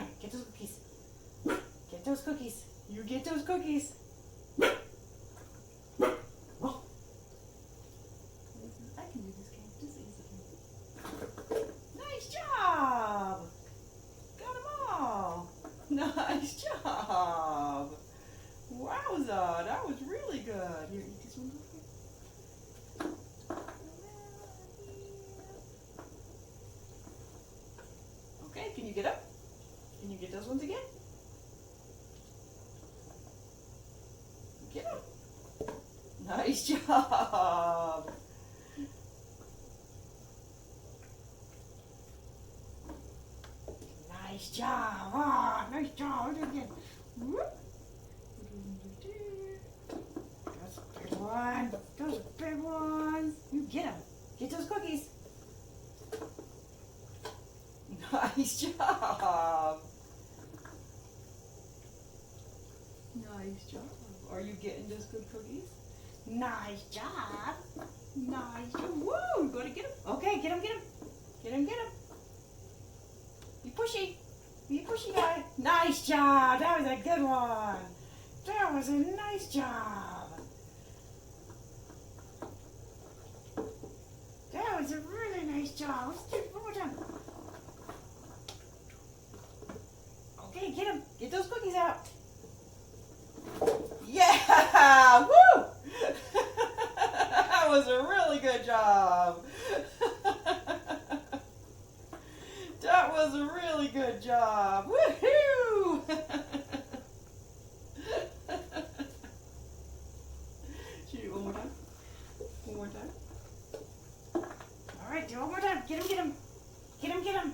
them. Get those cookies. Get those cookies. You get those cookies. Whoa. I can do this game just easy. Nice job. Got them all. Nice job. Wowza, that was really good. Here, eat this one. Okay, can you get up? Can you get those ones again? Get them. Nice job. Nice job. Ah, nice job. Do it again. Whoop. That's a big one. Those are big ones. You get them. Get those cookies. Nice job. Nice job. Are you getting those good cookies? Nice job. Nice job. Woo! Go to get them. Okay, get them, get them. Get them, get them. Be pushy. Be pushy guy. Nice job. That was a good one. That was a nice job. That was a really nice job. Let's do it one more time. Okay, get them. Get those cookies out. Yeah! Woo! That was a really good job. That was a really good job. Woohoo! Should you do it one more time? One more time. All right, do it one more time. Get him, get him. Get him, get him.